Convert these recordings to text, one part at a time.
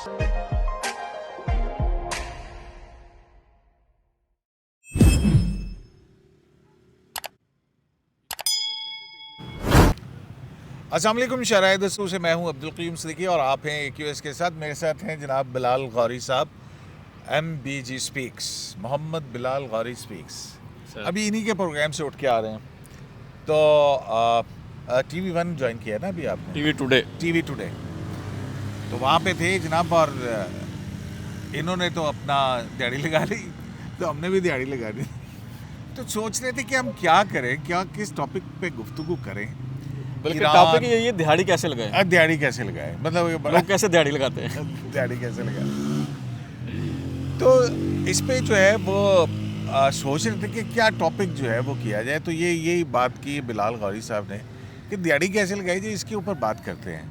अस्सलाम वालेकुम शराय दस्तूर से मैं हूं अब्दुल क़य्यूम सिद्दीकी और आप हैं AQS के साथ। मेरे साथ हैं जनाब बिलाल गौरी साहब, MBG speaks, Mohammad Bilal Ghauri speaks. अभी इन्हीं के प्रोग्राम से उठ के आ रहे हैं। तो TV1 ज्वाइन किया है ना अभी आपने? TV today. तो वहाँ पे थे जनाब और इन्होंने तो अपना दिहाड़ी लगा ली, तो हमने भी दिहाड़ी लगा दी। तो सोच रहे थे कि हम क्या करें, किस टॉपिक पे गुफ्तगू करें। बल्कि टॉपिक ये दिहाड़ी कैसे लगाए, दिहाड़ी कैसे लगाए, मतलब लोग कैसे दिहाड़ी लगाते हैं। दिहाड़ी कैसे लगाए। तो इस पे जो है वो सोच रहे थे कि क्या टॉपिक जो है वो किया जाए। तो यही बात की बिलाल गौरी साहब ने कि दिहाड़ी कैसे लगाई जाए, इसके ऊपर बात करते हैं।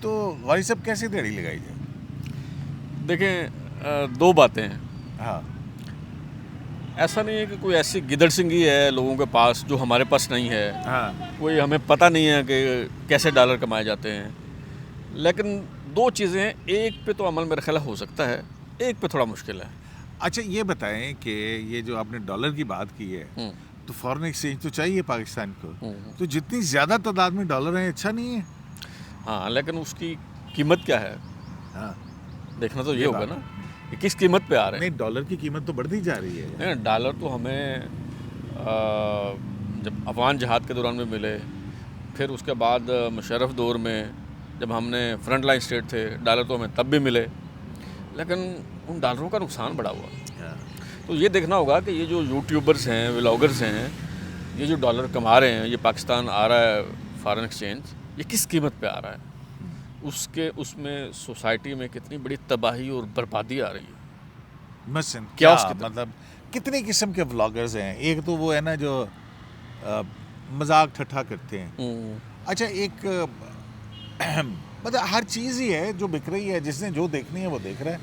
तो गौरी साहब कैसे दिहाड़ी लगाई जाए? देखें, दो बातें हैं। हाँ, ऐसा नहीं है कि कोई ऐसी गिदड़ सिंगी है लोगों के पास जो हमारे पास नहीं है। हाँ, कोई हमें पता नहीं है कि कैसे डॉलर कमाए जाते हैं। लेकिन दो चीज़ें हैं, एक पे तो अमल मेरा ख्याल हो सकता है, एक पे थोड़ा मुश्किल है। अच्छा ये बताएं कि ये जो आपने डॉलर की बात की है, तो फॉरेन एक्सचेंज तो चाहिए पाकिस्तान को। तो जितनी ज़्यादा तादाद में डॉलर हैं, अच्छा नहीं है? हाँ, लेकिन उसकी कीमत क्या है, हाँ, देखना तो ये होगा ना कि किस कीमत पे आ रहे हैं। नहीं, डॉलर की कीमत तो बढ़ती जा रही है। नहीं, डॉलर तो हमें जब अफगान जहाद के दौरान में मिले, फिर उसके बाद मुशर्रफ दौर में जब हमने फ्रंट लाइन स्टेट थे, डॉलर तो हमें तब भी मिले, लेकिन उन डॉलरों का नुकसान बड़ा हुआ। तो ये देखना होगा कि ये जो यूट्यूबर्स हैं, व्लॉगर्स हैं, ये जो डॉलर कमा रहे हैं, ये पाकिस्तान आ रहा है फॉरेन एक्सचेंज, ये किस कीमत पे आ रहा है, उसमें सोसाइटी में कितनी बड़ी तबाही और बर्बादी आ रही है। मसलन क्या मतलब कितने किस्म के व्लॉगर्स हैं? एक तो वो है ना जो मजाक ठट्ठा करते हैं। अच्छा, एक मतलब हर चीज़ ही है जो बिक रही है, जिसने जो देखनी है वो देख रहा है।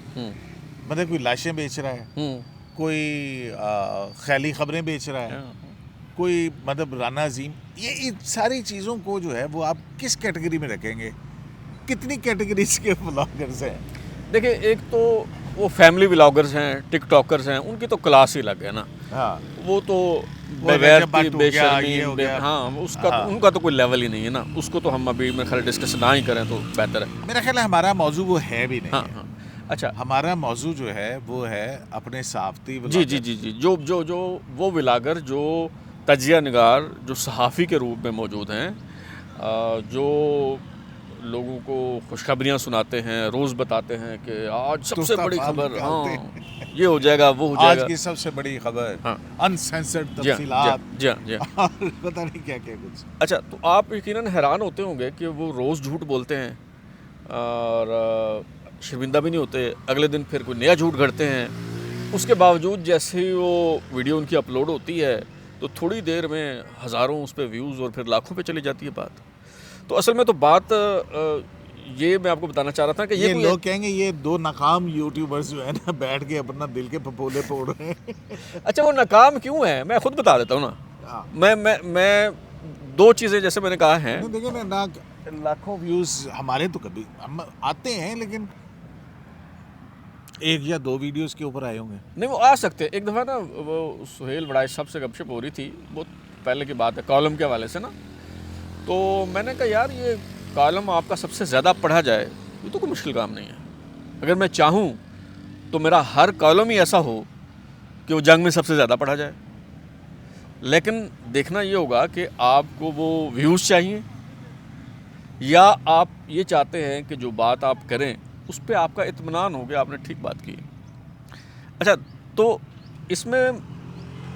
मतलब कोई लाशें बेच रहा है, कोई ख्याली खबरें बेच रहा है, कोई मतलब राना अजीम, ये सारी चीज़ों को जो है वो आप किस कैटेगरी में रखेंगे? कितनी कैटेगरीज के व्लॉगर्स हैं? देखिए, एक तो वो फैमिली व्लॉगर्स हैं, टिकटॉकर्स हैं, उनकी तो क्लास ही अलग है ना। हाँ, वो तो बगैर बेशर्मी, हाँ, उसका तो उनका तो कोई लेवल ही नहीं है ना। उसको तो हम अभी मेरे ख्याल डिस्कस ना ही करें तो बेहतर है। मेरा ख्याल है हमारा मौजू वो है भी नहीं। हाँ, है। हाँ। अच्छा, हमारा मौजू जो है वो है अपने साफ्ती जी, जो वो व्लॉगर जो तजिया निगार, जो सहाफ़ी के रूप में मौजूद हैं, जो लोगों को खुशखबरियाँ सुनाते हैं, रोज़ बताते हैं कि आज सबसे बड़ी खबर, हाँ, ये हो जाएगा, वो हो जाएगा, आज की सबसे बड़ी खबर, हाँ, अनसेंसर्ड तफसीलात, जी। और पता नहीं क्या क्या कुछ। अच्छा, तो आप यकीनन हैरान होते होंगे कि वो रोज़ झूठ बोलते हैं और शर्मिंदा भी नहीं होते। अगले दिन फिर कोई नया झूठ गढ़ते हैं। उसके बावजूद जैसे ही वो वीडियो उनकी अपलोड होती है तो थोड़ी देर में हज़ारों उस पर व्यूज़ और फिर लाखों पे चली जाती है बात। तो असल में तो बात ये मैं आपको बताना चाह रहा था कि ये लोग कहेंगे ये दो नाकाम यूट्यूबर्स जो है ना बैठ के अपना दिल के फपोले फोड़ रहे हैं। अच्छा, वो नाकाम क्यों है मैं खुद बता देता हूँ ना। मैं दो चीज़ें जैसे मैंने कहा है। देखिए ना, लाखों व्यूज़ हमारे तो कभी हम आते हैं, लेकिन एक या दो वीडियोस के ऊपर आए होंगे। नहीं, वो आ सकते। एक दफ़ा ना वो सुहेल बड़ाई साहब से गपशप हो रही थी, बहुत पहले की बात है, कॉलम के हवाले से ना। तो मैंने कहा यार ये कॉलम आपका सबसे ज़्यादा पढ़ा जाए, ये तो कोई मुश्किल काम नहीं है। अगर मैं चाहूँ तो मेरा हर कॉलम ही ऐसा हो कि वो जंग में सबसे ज़्यादा पढ़ा जाए। लेकिन देखना ये होगा कि आपको वो व्यूज़ चाहिए या आप ये चाहते हैं कि जो बात आप करें उस पर आपका इत्मीनान हो कि आपने ठीक बात की। अच्छा, तो इसमें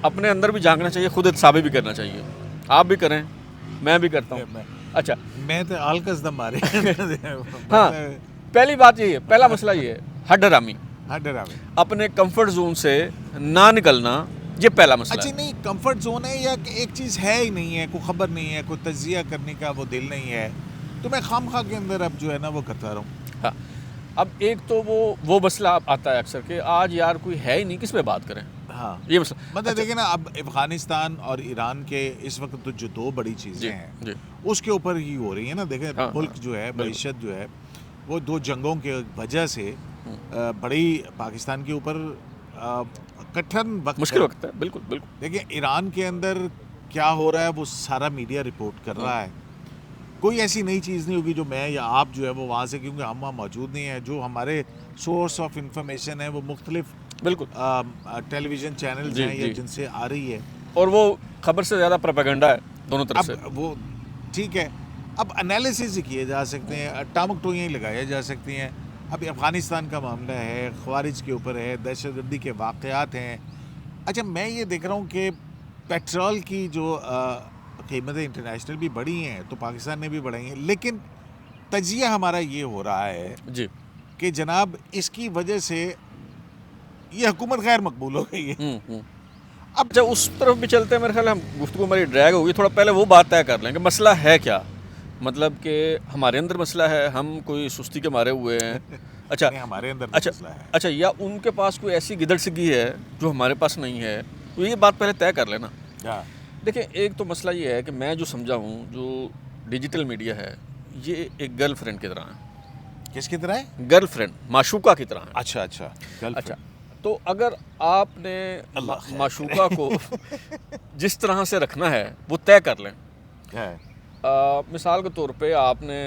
अपने अंदर भी झांकना चाहिए, खुद साबित भी करना चाहिए। आप भी करें, मैं भी करता हूँ। अच्छा, मैं तो आलकस दम मारे। हाँ, पहली बात यही है, पहला मसला ये है, हड्डरामी, अपने कंफर्ट जोन से ना निकलना, ये पहला मसला। अच्छा, नहीं कंफर्ट जोन है या एक चीज़ है ही नहीं है, कोई खबर नहीं है, कोई तजिया करने का वो दिल नहीं है, तो मैं खामखा के अंदर अब जो है ना वो करता रहूँ। हाँ, अब एक तो वो मसला आता है अक्सर कि आज यार कोई है ही नहीं, किस पे बात करें। हाँ, ये मसला मतलब देखिए ना, अब अफगानिस्तान और ईरान के इस वक्त तो जो दो बड़ी चीज़ें हैं जी। उसके ऊपर ही हो रही है ना। देखें, हाँ, मुल्क जो है, मईशत जो है वो 2 जंगों के वजह से बड़ी पाकिस्तान के ऊपर कठिन वक्त मुश्किल वक्त है, बिल्कुल बिल्कुल। देखिए ईरान के अंदर क्या हो रहा है वो सारा मीडिया रिपोर्ट कर रहा है। कोई ऐसी नई चीज़ नहीं होगी जो मैं या आप जो है वो वहाँ से, क्योंकि हम वहाँ मौजूद नहीं हैं, जो हमारे सोर्स ऑफ इंफॉर्मेशन है वो मुख्तलिफ बिल्कुल टेलीविज़न चैनल्स जी, हैं या जी। जिनसे आ रही है। और वो खबर से ज़्यादा प्रोपेगेंडा है दोनों तरफ से। अब वो ठीक है, अब एनालिसिस ही किए जा सकते हैं, टामक टोइयाँ लगाई जा सकती हैं। अभी अफ़गानिस्तान का मामला है, ख़वारिज के ऊपर है, दहशतगर्दी के वाक़यात हैं। अच्छा, मैं ये देख रहा हूँ कि पेट्रोल की जो कीमतें इंटरनेशनल भी बढ़ी हैं तो पाकिस्तान ने भी बढ़ाई हैं, लेकिन तजिया हमारा ये हो रहा है जी। कि जनाब इसकी वजह से ये हुकूमत गैर मकबूल हो गई है। अब जब उस तरफ भी चलते हैं, मेरे ख्याल हम गुफ्तगू हमारी ड्रैग होगी, थोड़ा पहले वो बात तय कर लें कि मसला है क्या। मतलब कि हमारे अंदर मसला है, हम कोई सुस्ती के मारे हुए हैं। अच्छा नहीं, हमारे अंदर भी अच्छा मसला है। अच्छा, या उनके पास कोई ऐसी गिदड़ सिगी है जो हमारे पास नहीं है, तो ये बात पहले तय कर लेना। हाँ, देखिए, एक तो मसला ये है कि मैं जो समझा हूँ, जो डिजिटल मीडिया है ये एक गर्लफ्रेंड की तरह है। किसकी तरह है? गर्लफ्रेंड, माशूका की तरह है। अच्छा अच्छा, अच्छा, तो अगर आपने अल्लाह खैर माशूका को जिस तरह से रखना है वो तय कर लें। है। मिसाल के तौर पे आपने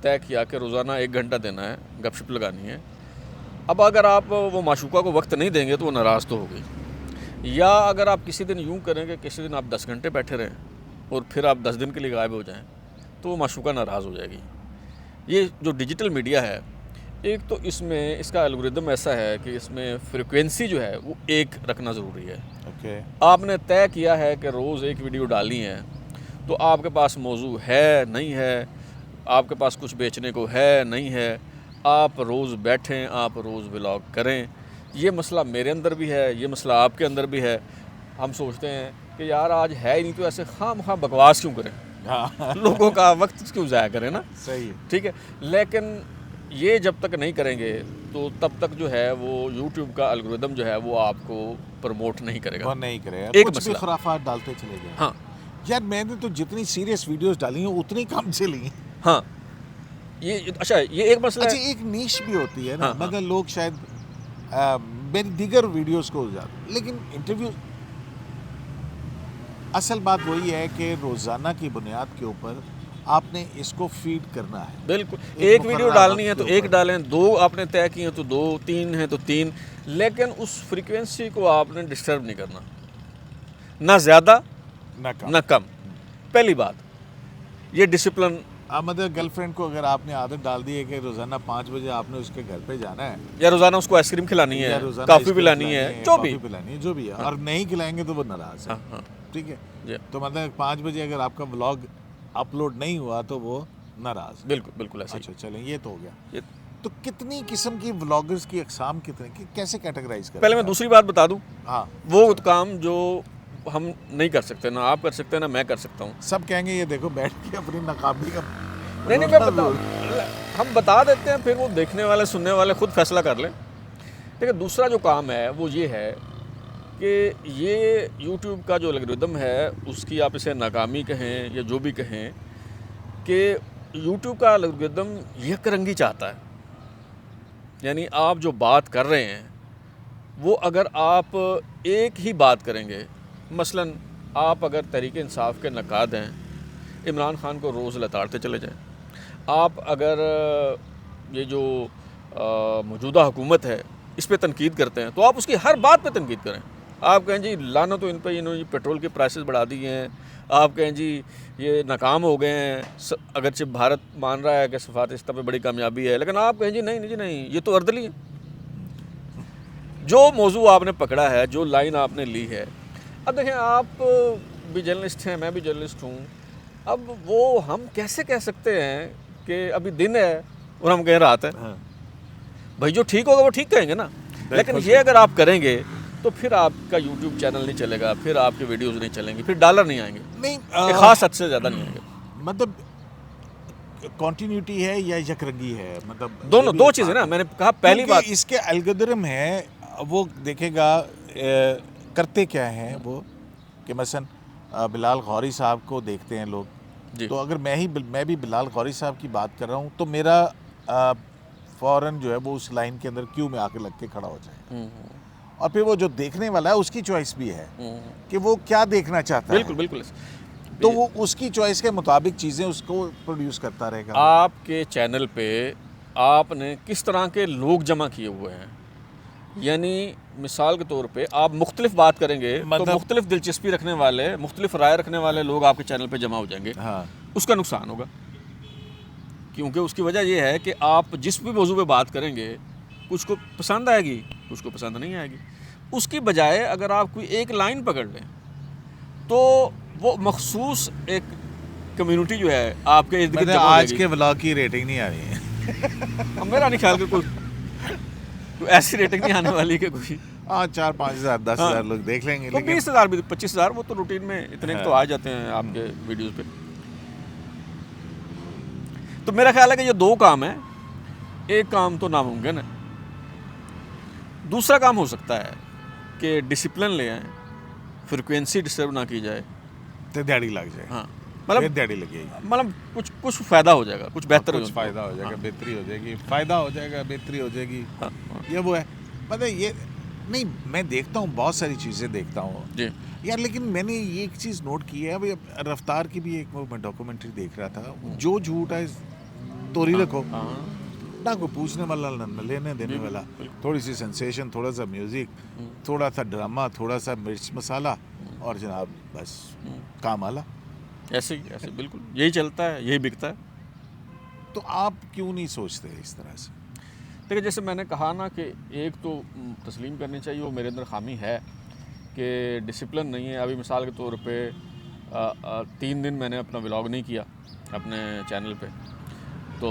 तय किया कि रोज़ाना 1 घंटा देना है, गपशप लगानी है। अब अगर आप वो माशूका को वक्त नहीं देंगे तो वो नाराज़ तो होगी। या अगर आप किसी दिन यूं करेंगे, किसी दिन आप 10 घंटे बैठे रहें और फिर आप 10 दिन के लिए गायब हो जाएं, तो वो माशूका नाराज़ हो जाएगी। ये जो डिजिटल मीडिया है, एक तो इसमें इसका एल्गोरिदम ऐसा है कि इसमें फ्रिक्वेंसी जो है वो एक रखना ज़रूरी है। ओके, आपने तय किया है कि रोज़ एक वीडियो डालनी है, तो आपके पास मौजू है नहीं है, आपके पास कुछ बेचने को है नहीं है, आप रोज़ बैठें, आप रोज़ व्लॉग करें। ये मसला मेरे अंदर भी है, ये मसला आपके अंदर भी है। हम सोचते हैं कि यार आज है ही नहीं, तो ऐसे खाम बकवास क्यों करें, हाँ लोगों का वक्त क्यों ज़ाया करें ना। सही है। ठीक है, लेकिन ये जब तक नहीं करेंगे तो तब तक जो है वो यूट्यूब का एल्गोरिदम जो है वो आपको प्रमोट नहीं करेगा। वो नहीं करेगा, एक कुछ भी मसला। खुराफात डालते चले गए। हाँ यार मैंने तो जितनी सीरियस वीडियोस डाली हैं उतनी कम चली हैं। हाँ, ये अच्छा, ये एक मसला अच्छा, है। एक नीश भी होती है ना, हाँ, हाँ। मतलब लोग शायद मेरी दीगर वीडियोस को ज़्यादा, लेकिन इंटरव्यू असल बात वही है कि रोज़ाना की बुनियाद के ऊपर आपने इसको फीड करना है। बिल्कुल, एक एक वीडियो मुकर्रर डालनी है वक्त तो के एक ऊपर। डालें, 2 आपने तय किए तो 2, 3 है तो 3, लेकिन उस फ्रीक्वेंसी को आपने डिस्टर्ब नहीं करना, ना ज़्यादा ना कम। ना कम। पहली बात, ये डिसिप्लिन। मतलब गर्लफ्रेंड को अगर आपने आदत डाल दी है कि रोज़ाना 5 बजे आपने उसके घर पे जाना है, या रोज़ाना उसको आइसक्रीम खिलानी या है, रोज़ाना कॉफ़ी आइसक्रीम पिलानी है, जो भी। कॉफ़ी पिलानी है, जो भी है, और नहीं खिलाएंगे तो वो नाराज़ है। हाँ हाँ ठीक है, जी, तो मतलब 5 बजे अगर आपका व्लॉग अपलोड नहीं हुआ तो वो नाराज़। बिल्कुल बिल्कुल ऐसे ही। अच्छा चलें, ये तो हो गया। ये तो कितनी किस्म की व्लॉगर्स की अक़साम कितने कैसे कैटेगराइज करें? पहले मैं दूसरी बात बता दूं, हाँ, वो काम जो हम नहीं कर सकते, ना आप कर सकते हैं ना मैं कर सकता हूँ। सब कहेंगे ये देखो बैठ के अपनी नाकामी का नहीं नहीं, मैं हम बता देते हैं, फिर वो देखने वाले सुनने वाले खुद फैसला कर लें। ठीक है, दूसरा जो काम है वो ये है कि ये यूट्यूब का जो एल्गोरिदम है उसकी आप इसे नाकामी कहें या जो भी कहें, कि यूट्यूब का एल्गोरिदम यकरंगी चाहता है। यानी आप जो बात कर रहे हैं वो अगर आप एक ही बात करेंगे, मसलन आप अगर तहरीक इंसाफ के नकाद हैं, इमरान खान को रोज़ लताड़ते चले जाएं। आप अगर ये जो मौजूदा हुकूमत है इस पे तनकीद करते हैं तो आप उसकी हर बात पे तनकीद करें। आप कहें जी लाना तो इन पे, इन्होंने पेट्रोल के प्राइसेस बढ़ा दिए हैं, आप कहें जी ये नाकाम हो गए हैं, अगरचे भारत मान रहा है कि सफ़ारत इस्ता पे बड़ी कामयाबी है, लेकिन आप कहें जी नहीं जी नहीं, ये तो अर्दली है। जो मौजू आपने पकड़ा है, जो लाइन आपने ली है, अब देखें आप भी जर्नलिस्ट हैं, मैं भी जर्नलिस्ट हूँ, अब वो हम कैसे कह सकते हैं कि अभी दिन है और हम कहें रात है? हाँ। भाई जो ठीक होगा वो ठीक कहेंगे ना। लेकिन ये अगर आप करेंगे तो फिर आपका यूट्यूब चैनल नहीं चलेगा, फिर आपके वीडियोज़ नहीं चलेंगे, फिर डॉलर नहीं आएंगे, नहीं एक ख़ास हद से ज़्यादा नहीं आएंगे। मतलब कॉन्टिन्यूटी है या यकरंगी है, मतलब दोनों, ये भी दो एक चीज़ें बात ना, है। मैंने कहा पहली क्योंकि बात। इसके एल्गोरिदम है, वो देखेगा करते क्या हैं वो, कि मसलन बिलाल गौरी साहब को देखते हैं लोग, जी तो अगर मैं भी बिलाल गौरी साहब की बात कर रहा हूँ तो मेरा फ़ौरन जो है वो उस लाइन के अंदर क्यू में आके लग के खड़ा हो जाए। और फिर वो जो देखने वाला है उसकी चॉइस भी है कि वो क्या देखना चाहता है। बिल्कुल बिल्कुल। तो वो उसकी चॉइस के मुताबिक चीज़ें उसको प्रोड्यूस करता रहेगा। आपके चैनल पे आपने किस तरह के लोग जमा किए हुए हैं, यानी मिसाल के तौर पे आप मुख्तलिफ बात करेंगे तो मुख्तलिफ दिलचस्पी रखने वाले, मुख्तलिफ राय रखने वाले लोग आपके चैनल पे जमा हो जाएंगे। हाँ, उसका नुकसान होगा, क्योंकि उसकी वजह यह है कि आप जिस भी मौजू पे बात करेंगे कुछ को पसंद आएगी, कुछ को पसंद नहीं आएगी। उसकी बजाय अगर आप कोई एक लाइन पकड़ लें तो वो मखसूस एक कम्युनिटी जो है आपके इर्द गिर्द मतलब जमा हो आज जाएगी। के व्लॉग की रेटिंग नहीं आ रही है। अब मेरा नहीं ख्याल कि कोई ऐसी रेटिंग नहीं आने वाली कि कोई हाँ, 4-5 हज़ार 10 हज़ार लोग देख लेंगे, तो लेकिन 20,000 भी 25,000 वो तो रूटीन में इतने तो आ जाते हैं आपके वीडियोस पे। तो मेरा ख्याल है कि ये दो काम है, एक काम तो नामुमकिन है, दूसरा काम हो सकता है कि डिसिप्लिन ले आए, फ्रिक्वेंसी डिस्टर्ब ना की जाए। तो दिहाड़ी लग जाए। हाँ, फिर मतलब दिहाड़ी लगेगी, मतलब कुछ फ़ायदा हो जाएगा, कुछ बेहतर कुछ फ़ायदा हो जाएगा, बेहतरी हो जाएगी, फ़ायदा हो जाएगा, बेहतरी हो जाएगी। हाँ, ये वो है, पता है ये नहीं, मैं देखता हूँ बहुत सारी चीज़ें देखता हूँ जी यार, लेकिन मैंने ये एक चीज़ नोट की है। अभी रफ्तार की भी एक वो मैं डॉक्यूमेंट्री देख रहा था। जो झूठ है तोड़ी रखो, ना कोई पूछने वाला ना लेने देने वाला, थोड़ी सी सेंसेशन, थोड़ा सा म्यूज़िक, थोड़ा सा ड्रामा, थोड़ा सा मिर्च मसाला, और जनाब बस काम आला। ऐसे बिल्कुल यही चलता है, यही बिकता है। तो आप क्यों नहीं सोचते इस तरह से? देखिए, जैसे मैंने कहा ना कि एक तो तस्लीम करनी चाहिए वो मेरे अंदर खामी है कि डिसिप्लिन नहीं है। अभी मिसाल के तौर पे 3 दिन मैंने अपना व्लॉग नहीं किया अपने चैनल पे, तो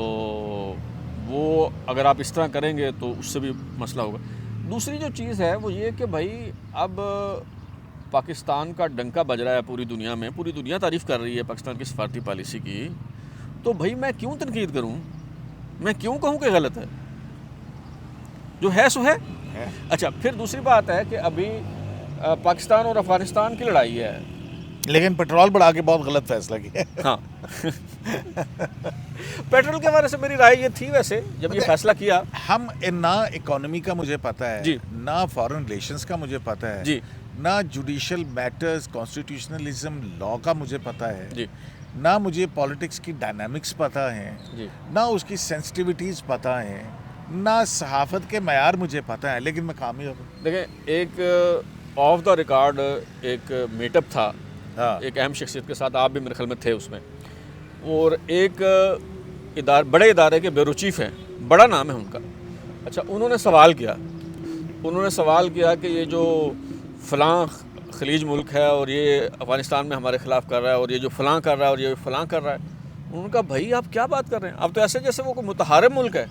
वो अगर आप इस तरह करेंगे तो उससे भी मसला होगा। दूसरी जो चीज़ है वो ये कि भाई अब पाकिस्तान का डंका बज रहा है पूरी दुनिया में, पूरी दुनिया तारीफ़ कर रही है पाकिस्तान की सफारती पॉलिसी की, तो भाई मैं क्यों तनकीद करूं, मैं क्यों कहूं कि गलत है? जो है सो है। अच्छा, फिर दूसरी बात है कि अभी पाकिस्तान और अफगानिस्तान की लड़ाई है, लेकिन पेट्रोल बढ़ा के बहुत गलत फैसला किया। हाँ पेट्रोल के बारे से मेरी राय ये थी वैसे जब ये फैसला किया। हम ना इकोनॉमी का मुझे पता है जी, ना फॉरेन रिलेशंस का मुझे पता है जी, ना जुडिशल मैटर्स, कॉन्स्टिट्यूशनलिज्म लॉ का मुझे पता है जी, ना मुझे पॉलिटिक्स की डायनामिक्स पता है, जी, ना उसकी सेंसिटिविटीज़ पता है, ना सहाफ़त के मयार मुझे पता है, लेकिन मैं कामयाब हूँ। देखें, एक ऑफ द रिकॉर्ड एक मीटअप था हाँ, एक अहम शख्सियत के साथ, आप भी मेरे ख्याल में थे उसमें, और एक बड़े इदारे के ब्यूरो चीफ हैं, बड़ा नाम है उनका। अच्छा, उन्होंने सवाल किया कि ये जो फ़लाँ खलीज मुल्क है और ये अफ़गानिस्तान में हमारे ख़िलाफ़ कर रहा है, और ये जो फ़लाँ कर रहा है और ये फ़लाँ कर रहा है, उन्होंने कहा भाई आप क्या बात कर रहे हैं, अब तो ऐसे जैसे वो कोई मुतहारिब मुल्क है।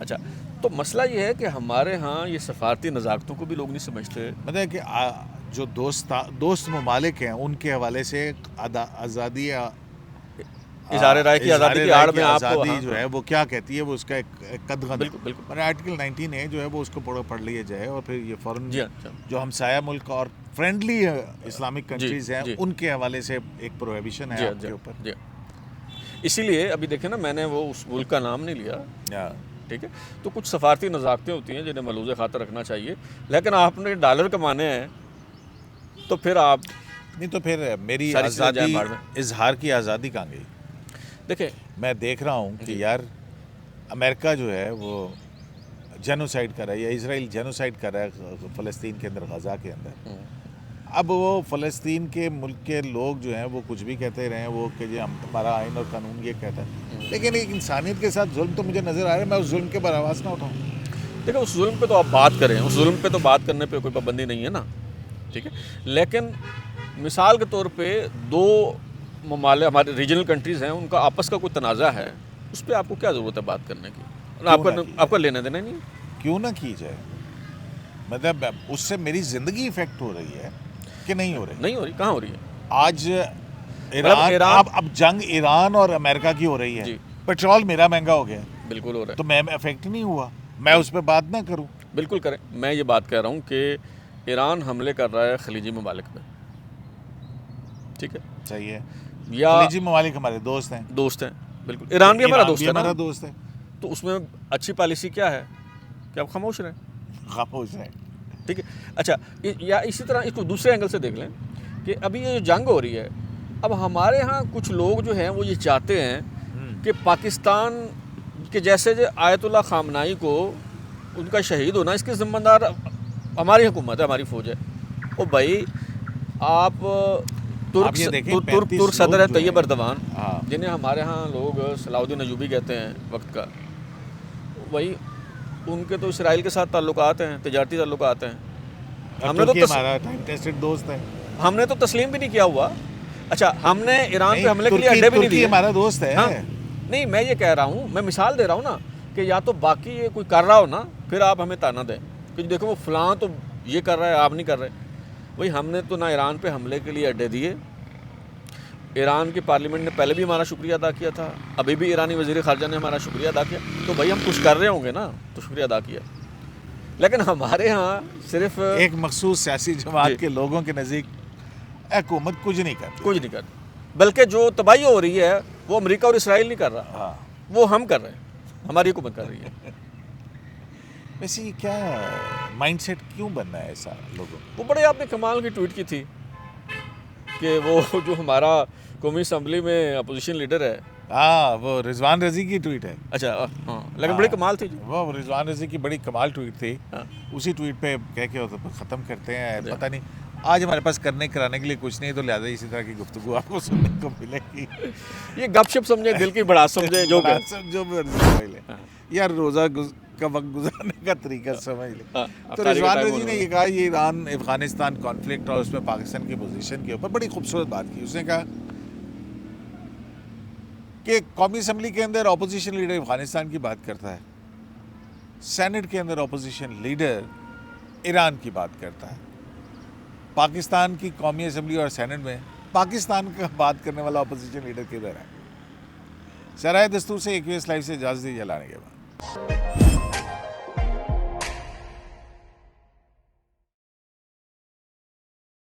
अच्छा, तो मसला ये है कि हमारे यहाँ ये सफारती नज़ाकतों को भी लोग नहीं समझते। मतलब कि जो दोस्त ममालिक हैं उनके हवाले से आज़ादी, इज़हार राय की आज़ादी की आड़ में आपको आज़ादी जो है वो क्या कहती है, वो उसका एक कदगन। बिल्कुल बिल्कुल। मैंने आर्टिकल 19 है जो है वो उसको पढ़ लिया जाए, और फिर ये फ़ौरन जी हाँ, जो हमसाया मुल्क और फ्रेंडली इस्लामिक कंट्रीज़ हैं उनके हवाले से एक प्रोहिबिशन है आपके ऊपर। जी, इसीलिए अभी देखें ना, मैंने वो उस मुल्क का नाम नहीं लिया, ठीक है। तो कुछ सफारती नज़ाकतें होती हैं जिन्हें मलूज़ खातर रखना चाहिए, लेकिन आपने डॉलर कमाने हैं तो फिर आप नहीं, तो फिर मेरी आज़ादी, इजहार की आज़ादी कहाँ गई? देखें, मैं देख रहा हूँ कि यार अमेरिका जो है वो जेनोसाइड कर रहा है, या इसराइल जेनोसाइड कर रहा है फ़लस्तीन के अंदर, गज़ा के अंदर। अब वो फ़लस्तीन के मुल्क के लोग जो हैं वो कुछ भी कहते रहे हैं, वो कि जी हमारा आइन और कानून ये कहता है, लेकिन एक इंसानियत के साथ जुल्म तो मुझे नज़र आ रहा है। मैं उस जुल्म के पर आवाज़ ना उठाऊँ। देखो, उस जुल्म पे तो आप बात करें, उस जुल्म पे तो बात करने पे कोई पाबंदी नहीं है ना, ठीक है। लेकिन मिसाल के तौर पे दो ममालिक हमारे रीजनल कंट्रीज़ हैं, उनका आपस का कोई तनाज़ा है, उस पर आपको क्या ज़रूरत है बात करने की? आपका लेना देना नहीं, क्यों ना की जाए? मतलब उससे मेरी ज़िंदगी इफ़ेक्ट हो रही है कि नहीं हो रही? नहीं हो रही, कहाँ हो रही है? आज ईरान, अब जंग ईरान और अमेरिका की हो रही है, पेट्रोल मेरा महंगा हो गया, बिल्कुल हो रहा है, तो मैं अफेक्ट नहीं हुआ, मैं उस पर बात ना करूं? बिल्कुल करें। मैं ये बात कह रहा हूँ कि ईरान हमले कर रहा है खलीजी ममालिक में, ठीक है, सही है, या खलीजी ममालिक हमारे दोस्त हैं, बिल्कुल, ईरान भी हमारा दोस्त है, हमारा दोस्त है, तो उसमें अच्छी पॉलिसी क्या है कि आप खामोश रहें, खामोश है। ठीक है। अच्छा, या इसी तरह इसको दूसरे एंगल से देख लें कि अभी ये जो जंग हो रही है, अब हमारे यहाँ कुछ लोग जो हैं वो ये चाहते हैं कि पाकिस्तान के जैसे जो आयतुल्ला खामनाई को उनका शहीद होना, इसके ज़िम्मेदार हमारी हुकूमत है, हमारी फ़ौज है। ओ भाई, आप तुर्क सदर है तैयब एर्दोगान, जिन्हें हमारे यहाँ लोग सलाउद्दीन अयूबी कहते हैं वक्त का, वही उनके तो इसराइल के साथ ताल्लुकात हैं, तिजारती ताल्लुकात हैं। हमने तो हमारा टाइम टेस्टेड दोस्त है, हमने तो तस्लीम भी नहीं किया हुआ। अच्छा, हमने ईरान पे हमले के लिए अड्डे भी नहीं दिए। हमारा दोस्त है। हाँ, नहीं, मैं ये कह रहा हूँ, मैं मिसाल दे रहा हूँ ना कि या तो बाकी ये कोई कर रहा हो ना, फिर आप हमें ताना दें कि देखो वो फलां तो ये कर रहा है, आप नहीं कर रहे। वही हमने तो ना ईरान पे हमले के लिए अड्डे दिए, ईरान की पार्लियामेंट ने पहले भी हमारा शुक्रिया अदा किया था, अभी भी ईरानी वज़ीर ख़ारजा ने हमारा शुक्रिया अदा किया। तो भाई हम कुछ कर रहे होंगे ना, तो शुक्रिया अदा किया। लेकिन हमारे यहाँ सिर्फ एक मखसूस सियासी जमात के लोगों के नज़दीक हुकूमत कुछ नहीं करती, बल्कि जो तबाही हो रही है वो अमेरिका और इसराइल नहीं कर रहा। हाँ, वो हम कर रहे हैं, हमारी हुकूमत कर रही है। वैसे ये क्या माइंडसेट क्यों बनना है ऐसा लोगों को? वो बड़े आपने कमाल की ट्वीट की थी कि वो जो हमारा कौमी असम्बली में अपोजिशन लीडर है, हाँ, वो रिजवान रजी की ट्वीट है। अच्छा, हाँ, लेकिन बड़ी कमाल थी। वो रिजवान रजी की बड़ी कमाल ट्वीट थी। हाँ। उसी ट्वीट पे कह के ख़त्म करते हैं। पता नहीं, आज हमारे पास करने कराने के लिए कुछ नहीं, तो लिहाजा इसी तरह की गुफ्तगू आपको सुनने को मिलेगी। ये गपशप समझे, दिल की बड़ा समझे, जो यार रोज़ा का वक्त गुजारने का तरीका समझ ले। तो रिजवान रजी ने ये कहा, ये ईरान अफगानिस्तान कॉन्फ्लिक्ट और उसमें पाकिस्तान की पोजीशन के ऊपर बड़ी खूबसूरत बात की। उसने कहा कि कौमी असम्बली के अंदर अपोजिशन लीडर अफगानिस्तान की बात करता है, सेनेट के अंदर अपोजिशन लीडर ईरान की बात करता है, पाकिस्तान की कौमी असम्बली और सेनेट में पाकिस्तान का बात करने वाला अपोजिशन लीडर किधर है? शराय दस्तूर से 21 लाइव से इजाज़त दीजिए, लाने के बाद।